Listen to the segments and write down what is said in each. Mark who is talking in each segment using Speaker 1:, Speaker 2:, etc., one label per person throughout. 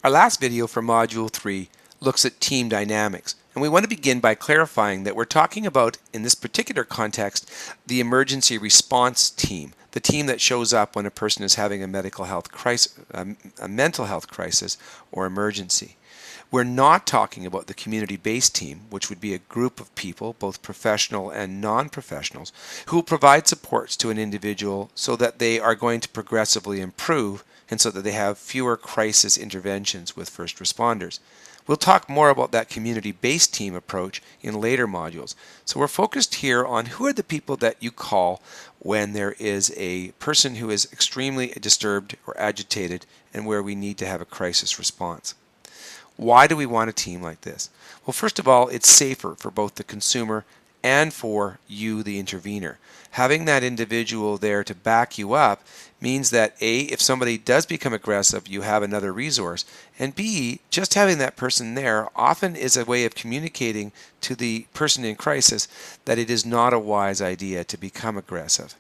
Speaker 1: Our last video for Module 3 looks at team dynamics, and we want to begin by clarifying that we're talking about, in this particular context, the emergency response team, the team that shows up when a person is having a mental health crisis or emergency. We're not talking about the community-based team, which would be a group of people, both professional and non-professionals, who will provide supports to an individual so that they are going to progressively improve and so that they have fewer crisis interventions with first responders. We'll talk more about that community-based team approach in later modules. So we're focused here on who are the people that you call when there is a person who is extremely disturbed or agitated and where we need to have a crisis response. Why do we want a team like this? Well, first of all, it's safer for both the consumer and for you, the intervener. Having that individual there to back you up means that A, if somebody does become aggressive, you have another resource, and B, just having that person there often is a way of communicating to the person in crisis that it is not a wise idea to become aggressive.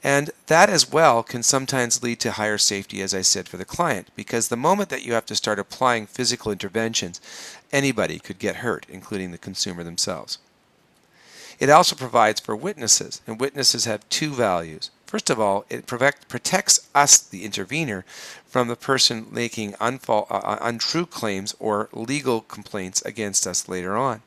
Speaker 1: And that as well can sometimes lead to higher safety, as I said, for the client, because the moment that you have to start applying physical interventions, anybody could get hurt, including the consumer themselves. It also provides for witnesses, and witnesses have two values. First of all, it protects us, the intervener, from the person making untrue claims or legal complaints against us later on.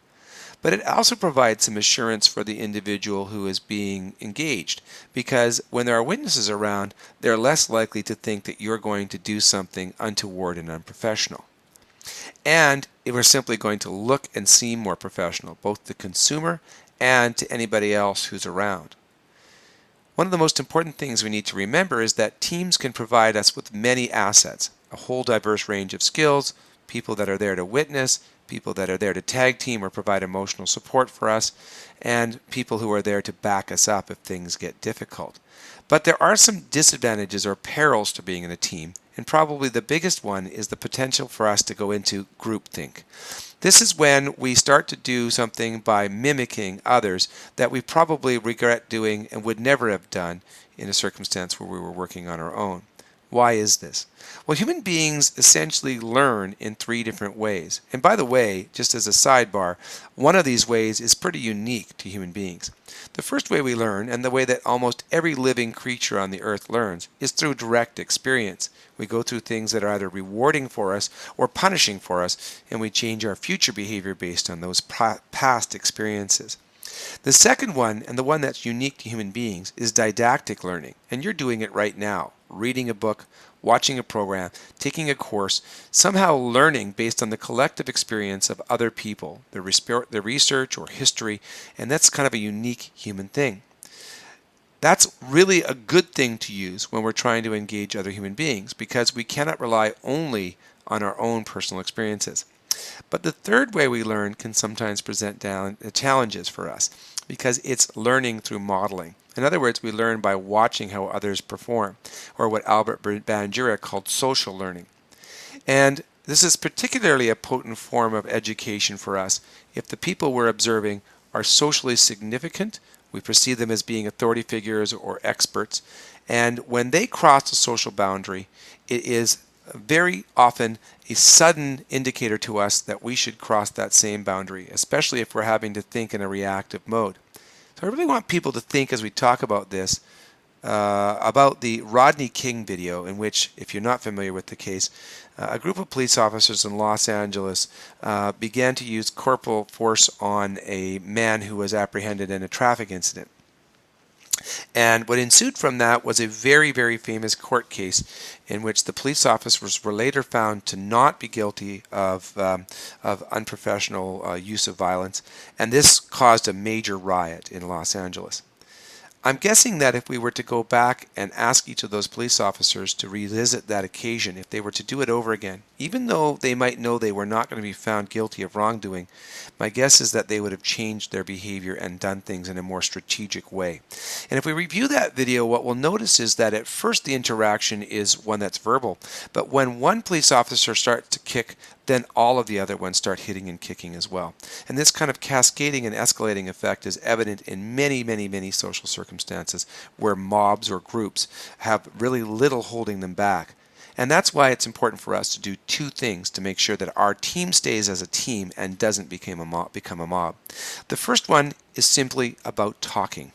Speaker 1: But it also provides some assurance for the individual who is being engaged, because when there are witnesses around, they're less likely to think that you're going to do something untoward and unprofessional. And we're simply going to look and seem more professional, both the consumer and to anybody else who's around. One of the most important things we need to remember is that teams can provide us with many assets, a whole diverse range of skills, people that are there to witness, people that are there to tag team or provide emotional support for us, and people who are there to back us up if things get difficult. But there are some disadvantages or perils to being in a team, and probably the biggest one is the potential for us to go into groupthink. This is when we start to do something by mimicking others that we probably regret doing and would never have done in a circumstance where we were working on our own. Why is this? Well, human beings essentially learn in three different ways. And by the way, just as a sidebar, one of these ways is pretty unique to human beings. The first way we learn, and the way that almost every living creature on the earth learns, is through direct experience. We go through things that are either rewarding for us or punishing for us, and we change our future behavior based on those past experiences. The second one, and the one that's unique to human beings, is didactic learning. And you're doing it right now. Reading a book, watching a program, taking a course, somehow learning based on the collective experience of other people, their research or history, and that's kind of a unique human thing. That's really a good thing to use when we're trying to engage other human beings, because we cannot rely only on our own personal experiences. But the third way we learn can sometimes present challenges for us, because it's learning through modeling. In other words, we learn by watching how others perform, or what Albert Bandura called social learning. And this is particularly a potent form of education for us if the people we're observing are socially significant. We perceive them as being authority figures or experts, and when they cross a social boundary, it is very often a sudden indicator to us that we should cross that same boundary, especially if we're having to think in a reactive mode. So I really want people to think, as we talk about this, about the Rodney King video, in which, if you're not familiar with the case, a group of police officers in Los Angeles began to use corporal force on a man who was apprehended in a traffic incident. And what ensued from that was a very, very famous court case in which the police officers were later found to not be guilty of unprofessional use of violence, and this caused a major riot in Los Angeles. I'm guessing that if we were to go back and ask each of those police officers to revisit that occasion, if they were to do it over again, even though they might know they were not going to be found guilty of wrongdoing, my guess is that they would have changed their behavior and done things in a more strategic way. And if we review that video, what we'll notice is that at first the interaction is one that's verbal, but when one police officer starts to kick, then all of the other ones start hitting and kicking as well. And this kind of cascading and escalating effect is evident in many, many, many social circumstances where mobs or groups have really little holding them back. And that's why it's important for us to do two things to make sure that our team stays as a team and doesn't become a mob. The first one is simply about talking.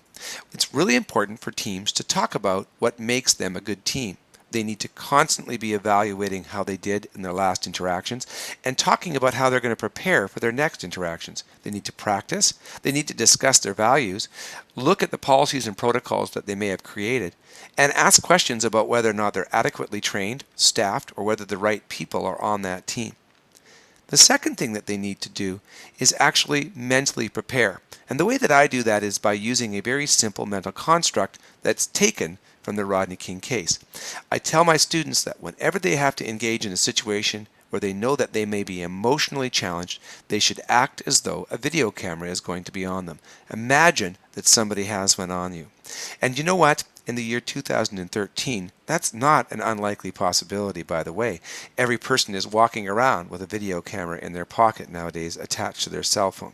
Speaker 1: It's really important for teams to talk about what makes them a good team. They need to constantly be evaluating how they did in their last interactions and talking about how they're going to prepare for their next interactions. They need to practice, they need to discuss their values, look at the policies and protocols that they may have created, and ask questions about whether or not they're adequately trained, staffed, or whether the right people are on that team. The second thing that they need to do is actually mentally prepare. And the way that I do that is by using a very simple mental construct that's taken from the Rodney King case. I tell my students that whenever they have to engage in a situation where they know that they may be emotionally challenged, they should act as though a video camera is going to be on them. Imagine that somebody has one on you. And you know what? In the year 2013, that's not an unlikely possibility, by the way. Every person is walking around with a video camera in their pocket nowadays attached to their cell phone.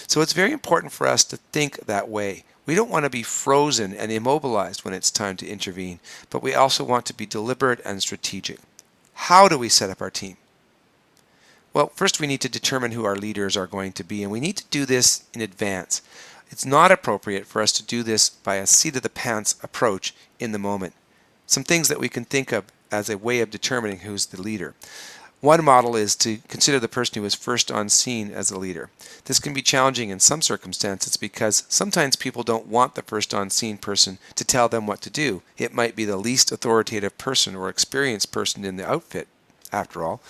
Speaker 1: So it's very important for us to think that way. We don't want to be frozen and immobilized when it's time to intervene, but we also want to be deliberate and strategic. How do we set up our team? Well, first we need to determine who our leaders are going to be, and we need to do this in advance. It's not appropriate for us to do this by a seat-of-the-pants approach in the moment. Some things that we can think of as a way of determining who's the leader. One model is to consider the person who is first on scene as a leader. This can be challenging in some circumstances because sometimes people don't want the first on scene person to tell them what to do. It might be the least authoritative person or experienced person in the outfit, after all.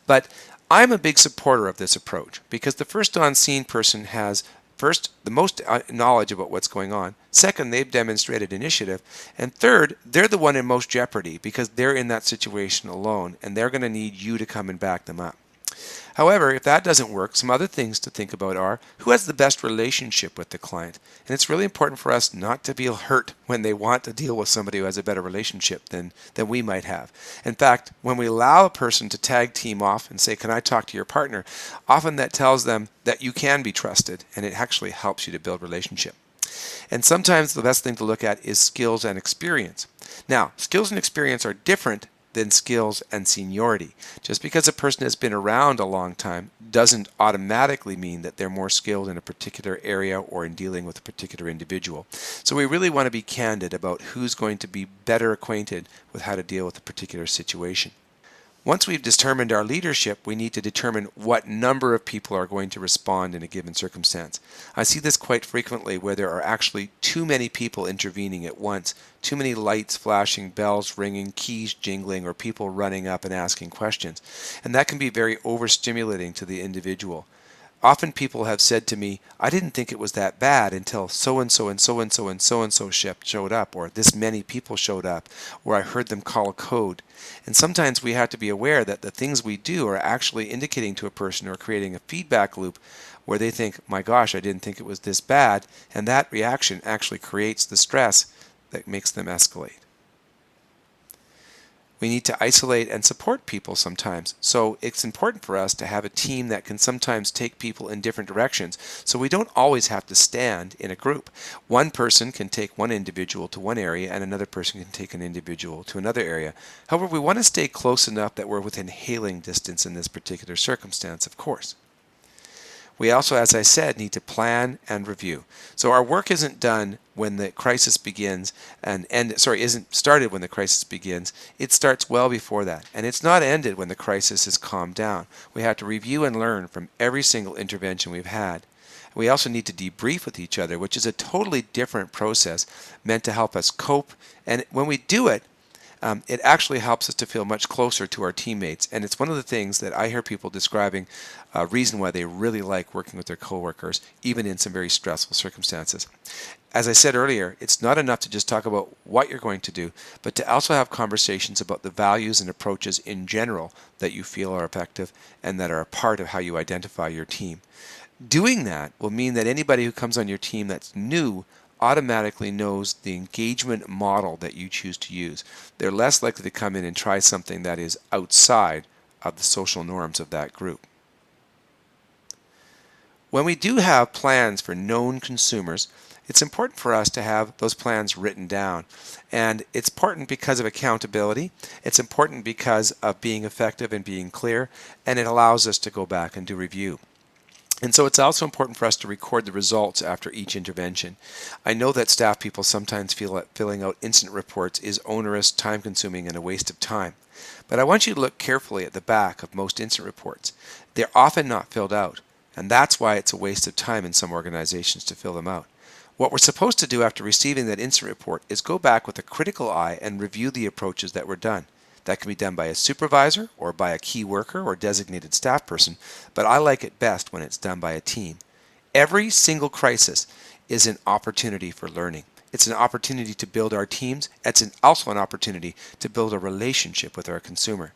Speaker 1: But I'm a big supporter of this approach because the first on scene person has first, the most knowledge about what's going on. Second, they've demonstrated initiative. And third, they're the one in most jeopardy because they're in that situation alone and they're going to need you to come and back them up. However, if that doesn't work, some other things to think about are who has the best relationship with the client. And it's really important for us not to feel hurt when they want to deal with somebody who has a better relationship than we might have. In fact, when we allow a person to tag team off and say, "Can I talk to your partner?" often that tells them that you can be trusted and it actually helps you to build relationship. And sometimes the best thing to look at is skills and experience. Now, skills and experience are different than skills and seniority. Just because a person has been around a long time doesn't automatically mean that they're more skilled in a particular area or in dealing with a particular individual. So we really want to be candid about who's going to be better acquainted with how to deal with a particular situation. Once we've determined our leadership, we need to determine what number of people are going to respond in a given circumstance. I see this quite frequently where there are actually too many people intervening at once, too many lights flashing, bells ringing, keys jingling, or people running up and asking questions. And that can be very overstimulating to the individual. Often people have said to me, "I didn't think it was that bad until so-and-so and so-and-so and so-and-so showed up," or "this many people showed up," or "I heard them call a code." And sometimes we have to be aware that the things we do are actually indicating to a person or creating a feedback loop where they think, "My gosh, I didn't think it was this bad," and that reaction actually creates the stress that makes them escalate. We need to isolate and support people sometimes. So it's important for us to have a team that can sometimes take people in different directions. So we don't always have to stand in a group. One person can take one individual to one area and another person can take an individual to another area. However, we want to stay close enough that we're within hailing distance in this particular circumstance, of course. We also, as I said, need to plan and review. So our work isn't done when the crisis begins isn't started when the crisis begins. It starts well before that. And it's not ended when the crisis is calmed down. We have to review and learn from every single intervention we've had. We also need to debrief with each other, which is a totally different process meant to help us cope. And when we do it, it actually helps us to feel much closer to our teammates. And it's one of the things that I hear people describing a reason why they really like working with their coworkers, even in some very stressful circumstances. As I said earlier, it's not enough to just talk about what you're going to do, but to also have conversations about the values and approaches in general that you feel are effective and that are a part of how you identify your team. Doing that will mean that anybody who comes on your team that's new automatically knows the engagement model that you choose to use. They're less likely to come in and try something that is outside of the social norms of that group. When we do have plans for known consumers, it's important for us to have those plans written down. And it's important because of accountability. It's important because of being effective and being clear, and it allows us to go back and do review. And so it's also important for us to record the results after each intervention. I know that staff people sometimes feel that filling out incident reports is onerous, time-consuming, and a waste of time. But I want you to look carefully at the back of most incident reports. They're often not filled out, and that's why it's a waste of time in some organizations to fill them out. What we're supposed to do after receiving that incident report is go back with a critical eye and review the approaches that were done. That can be done by a supervisor or by a key worker or designated staff person, but I like it best when it's done by a team. Every single crisis is an opportunity for learning. It's an opportunity to build our teams. It's also an opportunity to build a relationship with our consumer.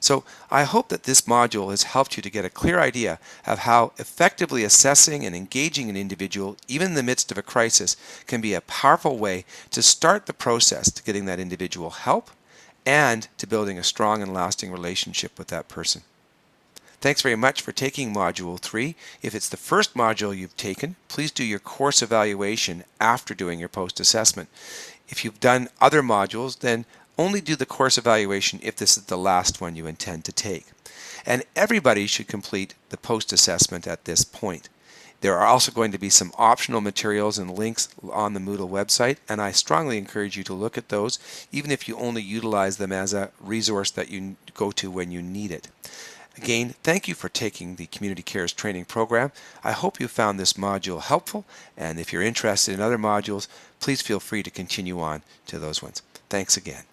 Speaker 1: So I hope that this module has helped you to get a clear idea of how effectively assessing and engaging an individual, even in the midst of a crisis, can be a powerful way to start the process to getting that individual help and to building a strong and lasting relationship with that person. Thanks very much for taking Module 3. If it's the first module you've taken, please do your course evaluation after doing your post-assessment. If you've done other modules, then only do the course evaluation if this is the last one you intend to take. And everybody should complete the post-assessment at this point. There are also going to be some optional materials and links on the Moodle website, and I strongly encourage you to look at those, even if you only utilize them as a resource that you go to when you need it. Again, thank you for taking the Community Cares training program. I hope you found this module helpful, and if you're interested in other modules, please feel free to continue on to those ones. Thanks again.